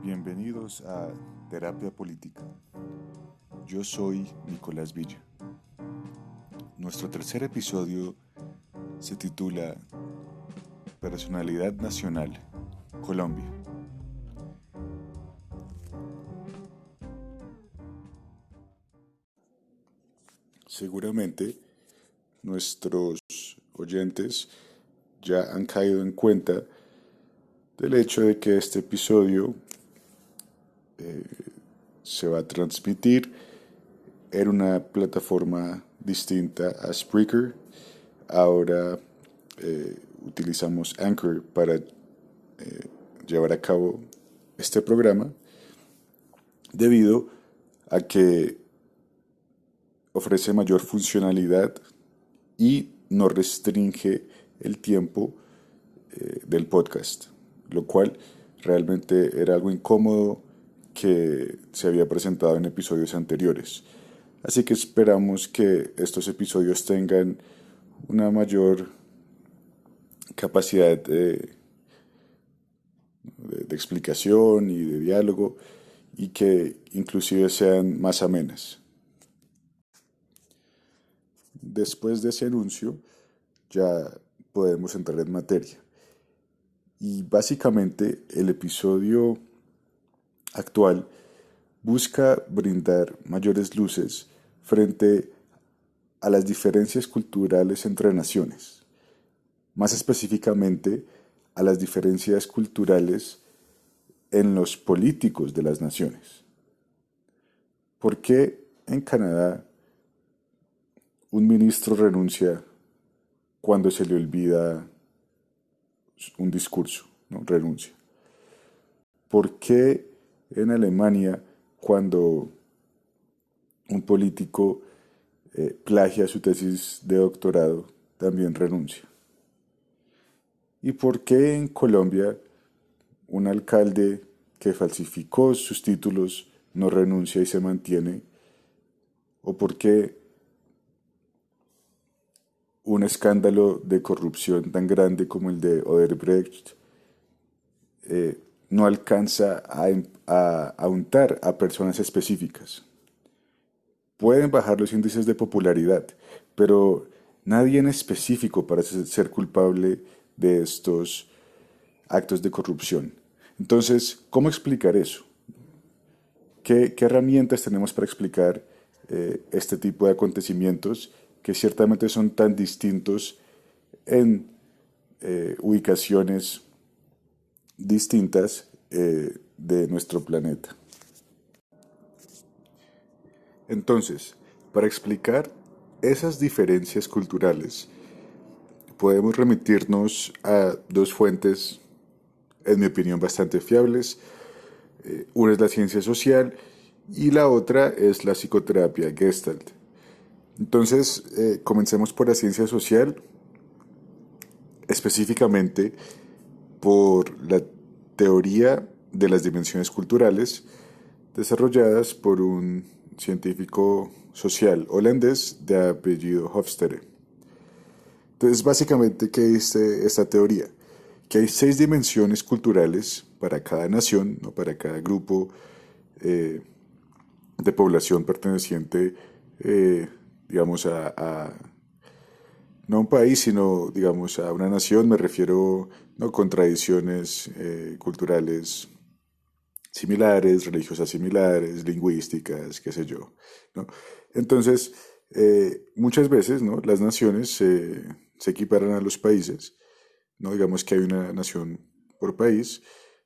Bienvenidos a Terapia Política. Yo soy Nicolás Villa. Nuestro tercer episodio se titula Personalidad Nacional, Colombia. Seguramente nuestros oyentes ya han caído en cuenta del hecho de que este episodio se va a transmitir en una plataforma distinta a Spreaker. Ahora utilizamos Anchor para llevar a cabo este programa debido a que ofrece mayor funcionalidad y no restringe el tiempo del podcast, lo cual realmente era algo incómodo que se había presentado en episodios anteriores. Así que esperamos que estos episodios tengan una mayor capacidad de explicación y de diálogo y que inclusive sean más amenas. Después de ese anuncio ya podemos entrar en materia. Y básicamente el episodio actual busca brindar mayores luces frente a las diferencias culturales entre naciones, más específicamente a las diferencias culturales en los políticos de las naciones. ¿Por qué en Canadá un ministro renuncia cuando se le olvida un discurso? ¿No? Renuncia. ¿Por qué en Alemania cuando un político plagia su tesis de doctorado también renuncia? ¿Y por qué en Colombia un alcalde que falsificó sus títulos no renuncia y se mantiene? ¿O por qué un escándalo de corrupción tan grande como el de Odebrecht no alcanza a untar a personas específicas? Pueden bajar los índices de popularidad, pero nadie en específico parece ser culpable de estos actos de corrupción. Entonces, ¿cómo explicar eso? ¿Qué herramientas tenemos para explicar este tipo de acontecimientos que ciertamente son tan distintos en ubicaciones distintas de nuestro planeta? Entonces, para explicar esas diferencias culturales, podemos remitirnos a dos fuentes, en mi opinión, bastante fiables. Una es la ciencia social y la otra es la psicoterapia Gestalt. Entonces, comencemos por la ciencia social, específicamente por la teoría de las dimensiones culturales desarrolladas por un científico social holandés de apellido Hofstede. Entonces, básicamente, ¿qué dice esta teoría? Que hay 6 dimensiones culturales para cada nación, ¿no? Para cada grupo de población perteneciente, digamos, no a un país, sino, digamos, a una nación. Me refiero, ¿no? Con tradiciones culturales similares, religiosas similares, lingüísticas, qué sé yo, ¿no? Entonces, muchas veces, ¿no? Las naciones se equiparan a los países, ¿no? Digamos que hay una nación por país,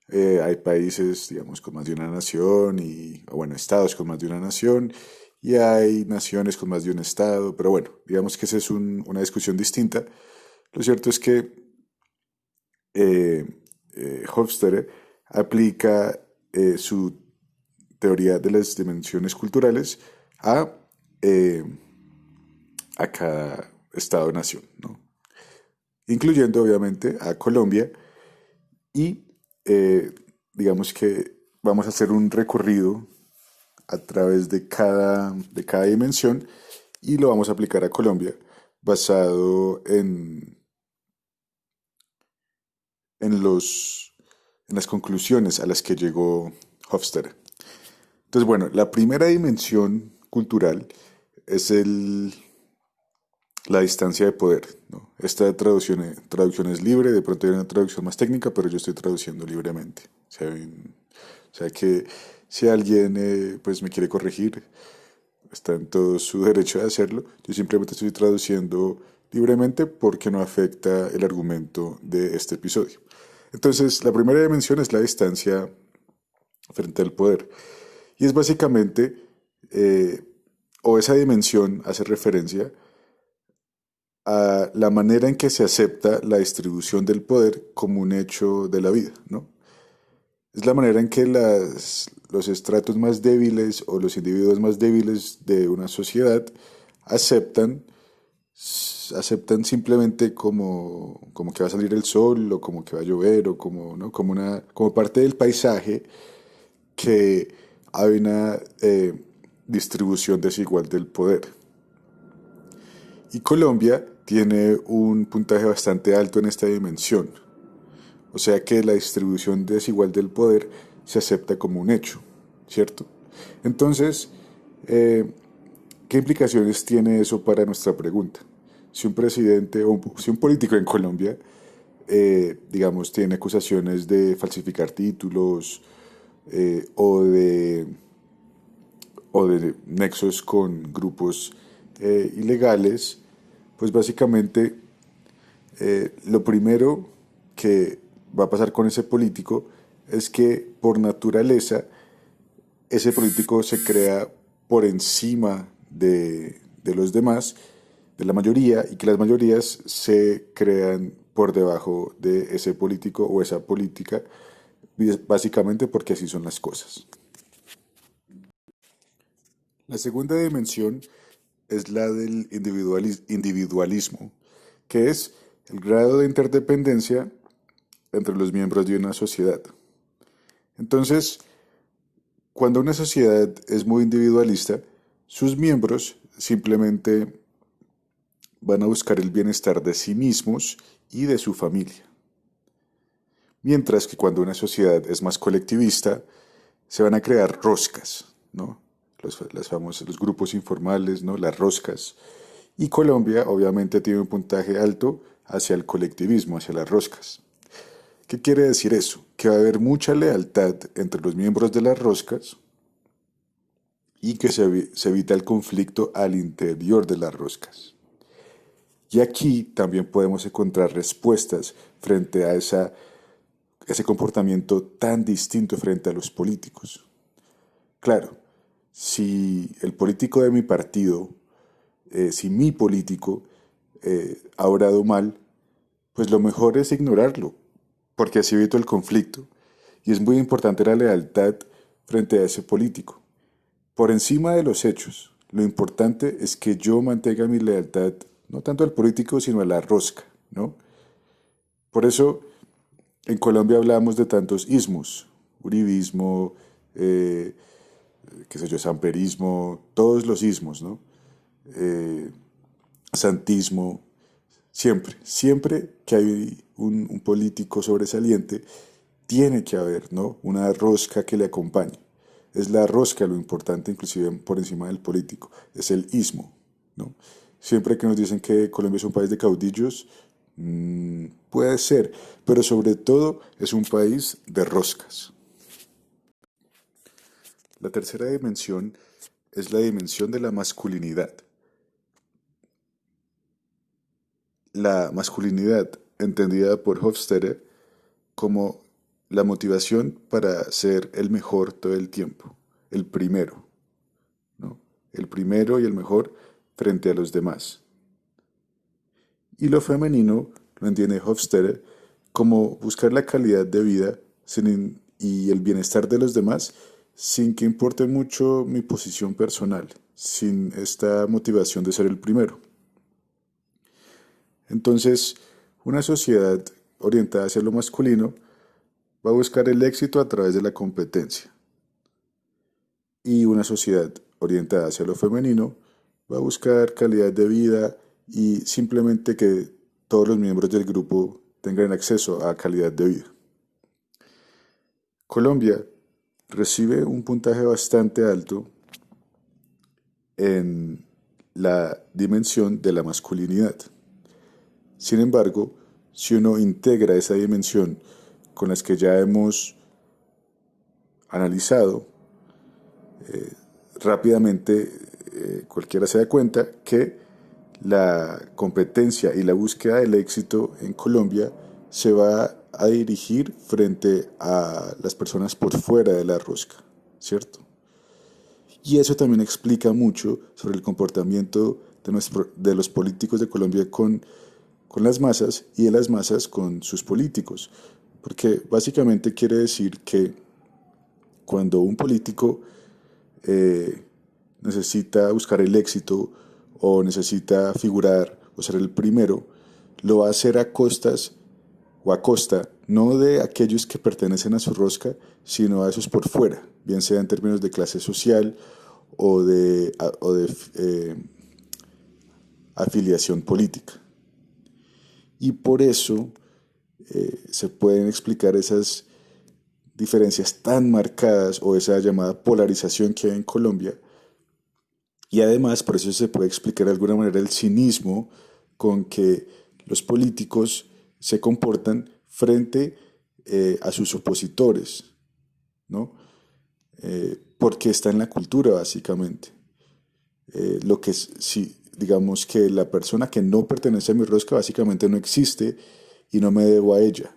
hay países, digamos, con más de una nación, o bueno, estados con más de una nación, y hay naciones con más de un estado, pero bueno, digamos que esa es una discusión distinta. Lo cierto es que eh, Hofstede aplica su teoría de las dimensiones culturales a, eh, a cada estado-nación, ¿no? Incluyendo obviamente a Colombia y digamos que vamos a hacer un recorrido a través de cada dimensión y lo vamos a aplicar a Colombia basado en las conclusiones a las que llegó Hofstadter. Entonces, bueno, la primera dimensión cultural es la distancia de poder, ¿no? Esta traducción es libre, de pronto hay una traducción más técnica, pero yo estoy traduciendo libremente. O sea que si alguien pues me quiere corregir, está en todo su derecho de hacerlo. Yo simplemente estoy traduciendo libremente porque no afecta el argumento de este episodio. Entonces, la primera dimensión es la distancia frente al poder. Y es básicamente, eh, o esa dimensión hace referencia a la manera en que se acepta la distribución del poder como un hecho de la vida, ¿no? Es la manera en que los estratos más débiles o los individuos más débiles de una sociedad aceptan, aceptan simplemente como que va a salir el sol o como que va a llover o como, ¿no? Como parte del paisaje que hay una distribución desigual del poder. Y Colombia tiene un puntaje bastante alto en esta dimensión. O sea que la distribución desigual del poder se acepta como un hecho, ¿cierto? Entonces, eh, ¿qué implicaciones tiene eso para nuestra pregunta? Si un presidente o si un político en Colombia, digamos, tiene acusaciones de falsificar títulos eh, o de, o de nexos con grupos ilegales, pues básicamente lo primero que va a pasar con ese político es que por naturaleza ese político se crea por encima de los demás, de la mayoría, y que las mayorías se crean por debajo de ese político o esa política, básicamente porque así son las cosas. La segunda dimensión es la del individualismo, que es el grado de interdependencia entre los miembros de una sociedad. Entonces, cuando una sociedad es muy individualista, sus miembros simplemente van a buscar el bienestar de sí mismos y de su familia. Mientras que cuando una sociedad es más colectivista, se van a crear roscas, ¿no? Los grupos informales, ¿no? Las roscas. Y Colombia obviamente tiene un puntaje alto hacia el colectivismo, hacia las roscas. ¿Qué quiere decir eso? Que va a haber mucha lealtad entre los miembros de las roscas y que se evita el conflicto al interior de las roscas. Y aquí también podemos encontrar respuestas frente a ese comportamiento tan distinto frente a los políticos. Claro, si el político de mi partido, si mi político ha obrado mal, pues lo mejor es ignorarlo, porque así evito el conflicto. Y es muy importante la lealtad frente a ese político. Por encima de los hechos, lo importante es que yo mantenga mi lealtad no tanto al político, sino a la rosca, ¿no? Por eso en Colombia hablamos de tantos ismos, uribismo, eh, qué sé yo, samperismo, todos los ismos, ¿no? Eh, santismo, siempre que hay un político sobresaliente, tiene que haber, ¿no? Una rosca que le acompañe. Es la rosca lo importante, inclusive por encima del político, es el ismo, ¿no? Siempre que nos dicen que Colombia es un país de caudillos, puede ser, pero sobre todo es un país de roscas. La tercera dimensión es la dimensión de la masculinidad. La masculinidad, entendida por Hofstadter como la motivación para ser el mejor todo el tiempo, el primero, ¿no? El primero y el mejor frente a los demás. Y lo femenino lo entiende Hofstadter como buscar la calidad de vida y el bienestar de los demás sin que importe mucho mi posición personal, sin esta motivación de ser el primero. Entonces, una sociedad orientada hacia lo masculino va a buscar el éxito a través de la competencia. Y una sociedad orientada hacia lo femenino va a buscar calidad de vida y simplemente que todos los miembros del grupo tengan acceso a calidad de vida. Colombia recibe un puntaje bastante alto en la dimensión de la masculinidad. Sin embargo, si uno integra esa dimensión con las que ya hemos analizado, rápidamente cualquiera se da cuenta que la competencia y la búsqueda del éxito en Colombia se va a dirigir frente a las personas por fuera de la rosca, ¿cierto? Y eso también explica mucho sobre el comportamiento de los políticos de Colombia con las masas y de las masas con sus políticos. Porque básicamente quiere decir que cuando un político eh, necesita buscar el éxito o necesita figurar o ser el primero, lo va a hacer a costas o a costa no de aquellos que pertenecen a su rosca, sino a esos por fuera, bien sea en términos de clase social o de afiliación política. Y por eso se pueden explicar esas diferencias tan marcadas o esa llamada polarización que hay en Colombia. Y además, por eso se puede explicar de alguna manera el cinismo con que los políticos se comportan frente a sus opositores, ¿no? Porque está en la cultura, básicamente. Lo que es, si digamos que la persona que no pertenece a mi rosca básicamente no existe y no me debo a ella.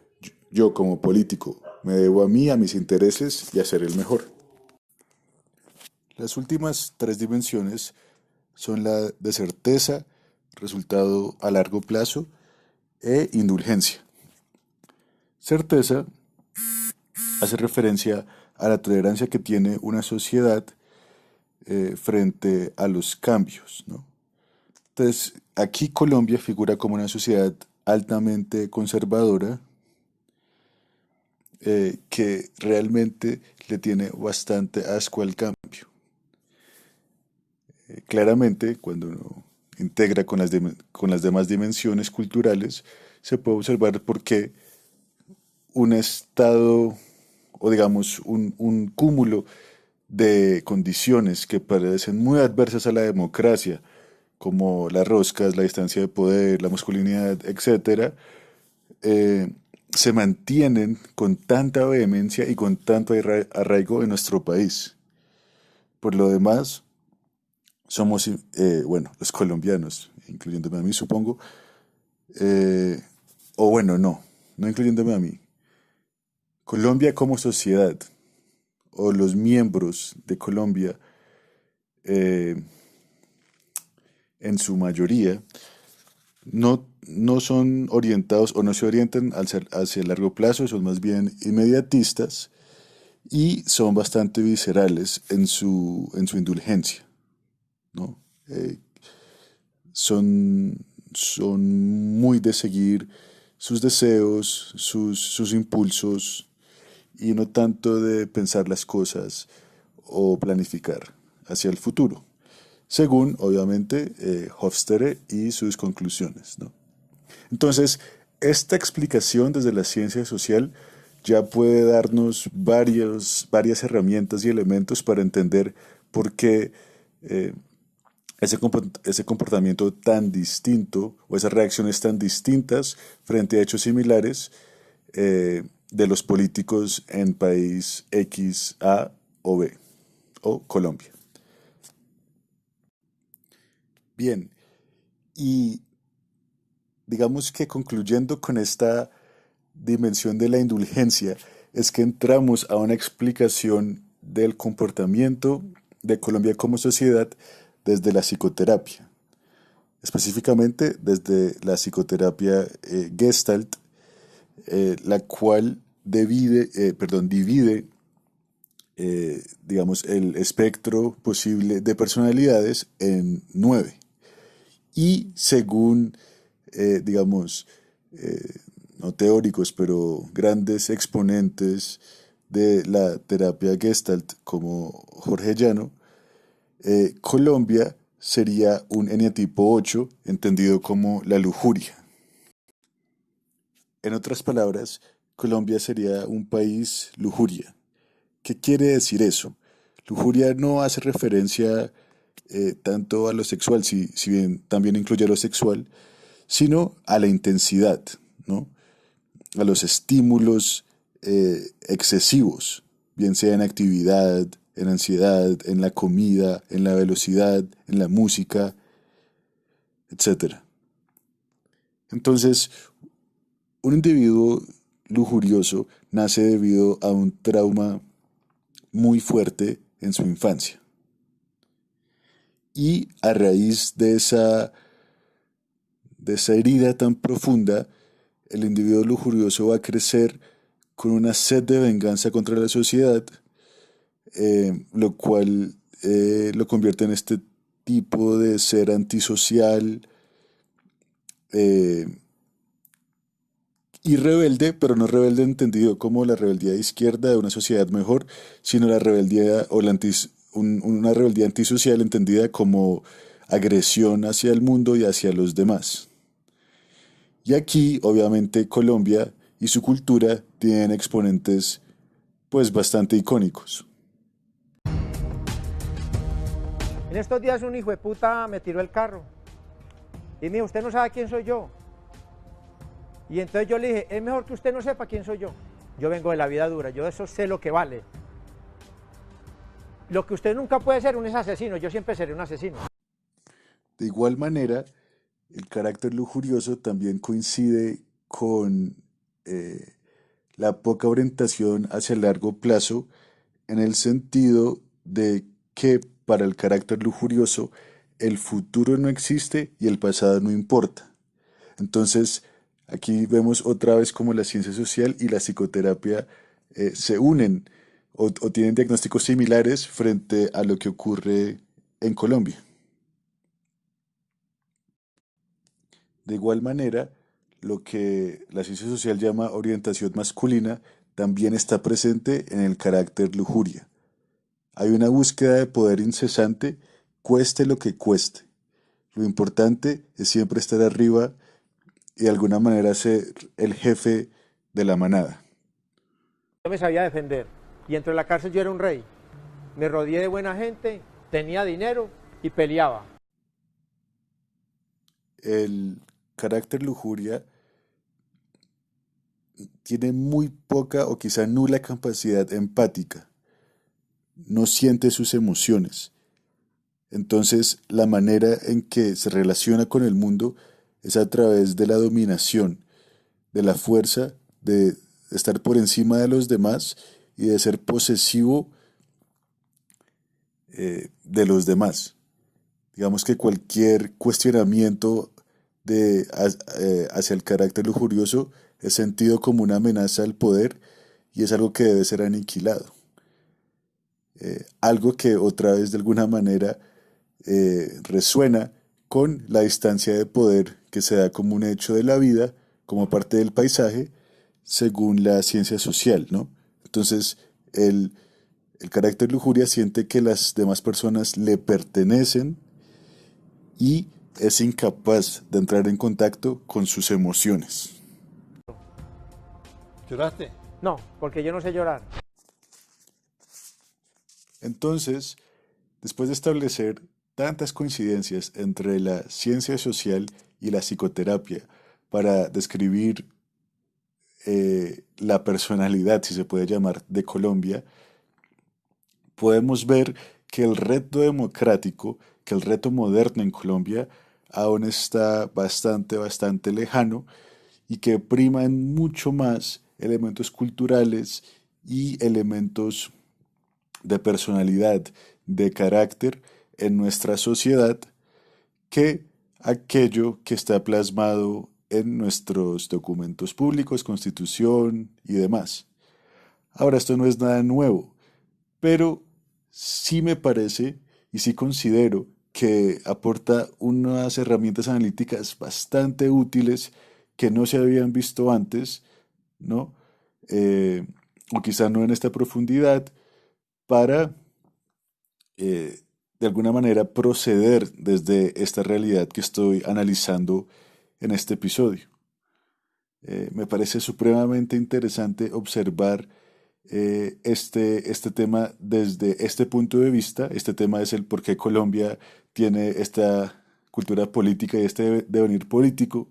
Yo como político me debo a mí, a mis intereses y a ser el mejor. Las últimas tres dimensiones son la de certeza, resultado a largo plazo e indulgencia. Certeza hace referencia a la tolerancia que tiene una sociedad frente a los cambios, ¿no? Entonces, aquí Colombia figura como una sociedad altamente conservadora que realmente le tiene bastante asco al cambio. Claramente, cuando uno integra con las demás dimensiones culturales, se puede observar por qué un estado o digamos un cúmulo de condiciones que parecen muy adversas a la democracia, como las roscas, la distancia de poder, la masculinidad, etcétera, eh, se mantienen con tanta vehemencia y con tanto arraigo en nuestro país. Por lo demás, somos, bueno, los colombianos, incluyéndome a mí, supongo, eh, o bueno, no incluyéndome a mí. Colombia como sociedad, o los miembros de Colombia, eh, en su mayoría, no son orientados o no se orientan hacia el largo plazo, son más bien inmediatistas y son bastante viscerales en su indulgencia, ¿no? Eh, son muy de seguir sus deseos, sus impulsos y no tanto de pensar las cosas o planificar hacia el futuro, según obviamente Hofstede y sus conclusiones, ¿no? Entonces, esta explicación desde la ciencia social ya puede darnos varias herramientas y elementos para entender por qué eh, ese comportamiento tan distinto o esas reacciones tan distintas frente a hechos similares de los políticos en país X, A o B o Colombia. Bien, y digamos que concluyendo con esta dimensión de la indulgencia, es que entramos a una explicación del comportamiento de Colombia como sociedad desde la psicoterapia, específicamente desde la psicoterapia Gestalt, la cual divide digamos, el espectro posible de personalidades en 9. Y según, digamos, eh, no teóricos, pero grandes exponentes de la terapia Gestalt como Jorge Llano, Colombia sería un eneatipo 8 entendido como la lujuria. En otras palabras, Colombia sería un país lujuria, ¿Qué quiere decir eso? Lujuria no hace referencia tanto a lo sexual, si bien también incluye lo sexual, sino a la intensidad, ¿no? A los estímulos excesivos, bien sea en actividad, en ansiedad, en la comida, en la velocidad, en la música, etcétera. Entonces, un individuo lujurioso nace debido a un trauma muy fuerte en su infancia. Y a raíz de esa herida tan profunda, el individuo lujurioso va a crecer con una sed de venganza contra la sociedad, lo cual lo convierte en este tipo de ser antisocial eh, y rebelde, pero no rebelde entendido como la rebeldía de izquierda de una sociedad mejor, sino la rebeldía o una rebeldía antisocial entendida como agresión hacia el mundo y hacia los demás. Y aquí, obviamente, Colombia y su cultura tienen exponentes pues bastante icónicos. En estos días un hijo de puta me tiró el carro y me dijo, usted no sabe quién soy yo. Y entonces yo le dije, es mejor que usted no sepa quién soy yo. Yo vengo de la vida dura, yo de eso sé lo que vale. Lo que usted nunca puede ser un es asesino, yo siempre seré un asesino. De igual manera, el carácter lujurioso también coincide con eh, la poca orientación hacia el largo plazo en el sentido de que para el carácter lujurioso el futuro no existe y el pasado no importa. Entonces, aquí vemos otra vez cómo la ciencia social y la psicoterapia se unen o tienen diagnósticos similares frente a lo que ocurre en Colombia. De igual manera, lo que la ciencia social llama orientación masculina también está presente en el carácter lujuria. Hay una búsqueda de poder incesante, cueste lo que cueste. Lo importante es siempre estar arriba y de alguna manera ser el jefe de la manada. Yo me sabía defender y dentro de la cárcel yo era un rey. Me rodeé de buena gente, tenía dinero y peleaba. El carácter lujuria tiene muy poca o quizá nula capacidad empática. No siente sus emociones. Entonces, la manera en que se relaciona con el mundo es a través de la dominación, de la fuerza, de estar por encima de los demás y de ser posesivo de los demás. Digamos que cualquier cuestionamiento hacia el carácter lujurioso es sentido como una amenaza al poder y es algo que debe ser aniquilado. Algo que otra vez de alguna manera resuena con la distancia de poder que se da como un hecho de la vida, como parte del paisaje, según la ciencia social, ¿no? Entonces, el carácter lujuria siente que las demás personas le pertenecen y es incapaz de entrar en contacto con sus emociones. ¿Lloraste? No, porque yo no sé llorar. Entonces, después de establecer tantas coincidencias entre la ciencia social y la psicoterapia para describir la personalidad, si se puede llamar, de Colombia, podemos ver que el reto democrático, que el reto moderno en Colombia aún está bastante lejano y que priman mucho más elementos culturales y elementos de personalidad, de carácter en nuestra sociedad que aquello que está plasmado en nuestros documentos públicos, constitución y demás. Ahora, esto no es nada nuevo, pero sí me parece y sí considero que aporta unas herramientas analíticas bastante útiles que no se habían visto antes, ¿no? Eh, o quizá no en esta profundidad, para eh, de alguna manera proceder desde esta realidad que estoy analizando en este episodio. Me parece supremamente interesante observar este tema desde este punto de vista. Este tema es el por qué Colombia tiene esta cultura política y este devenir político,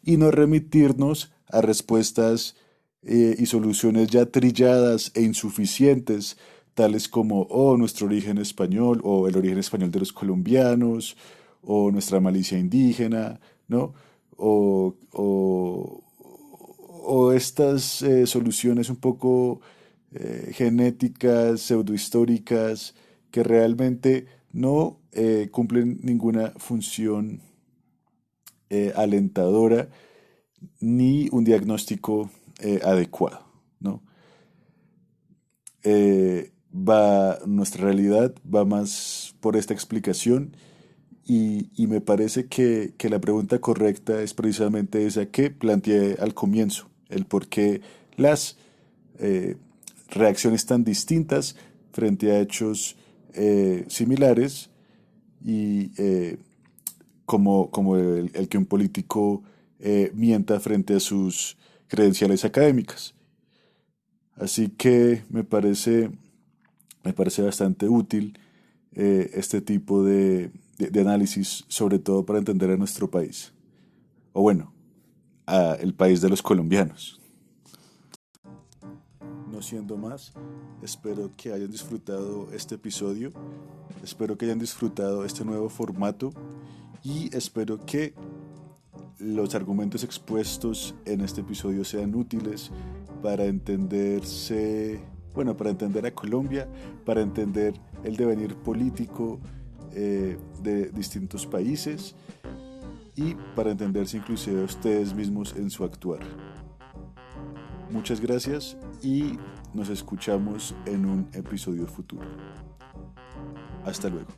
y no remitirnos a respuestas y soluciones ya trilladas e insuficientes, tales como, oh, nuestro origen español, o el origen español de los colombianos, o nuestra malicia indígena, ¿no? O, o, o estas soluciones un poco genéticas, pseudohistóricas, que realmente no cumplen ninguna función alentadora ni un diagnóstico adecuado, ¿no? Nuestra realidad va más por esta explicación, y me parece que la pregunta correcta es precisamente esa que planteé al comienzo, el por qué las eh, reacciones tan distintas frente a hechos similares, y como el que un político mienta frente a sus credenciales académicas. Así que me parece bastante útil este tipo de análisis, sobre todo para entender a nuestro país, o bueno, a el país de los colombianos. No siendo más, espero que hayan disfrutado este episodio, espero que hayan disfrutado este nuevo formato, y espero que los argumentos expuestos en este episodio sean útiles para entenderse, bueno, para entender a Colombia, para entender el devenir político de distintos países, y para entenderse inclusive a ustedes mismos en su actuar. Muchas gracias y nos escuchamos en un episodio futuro. Hasta luego.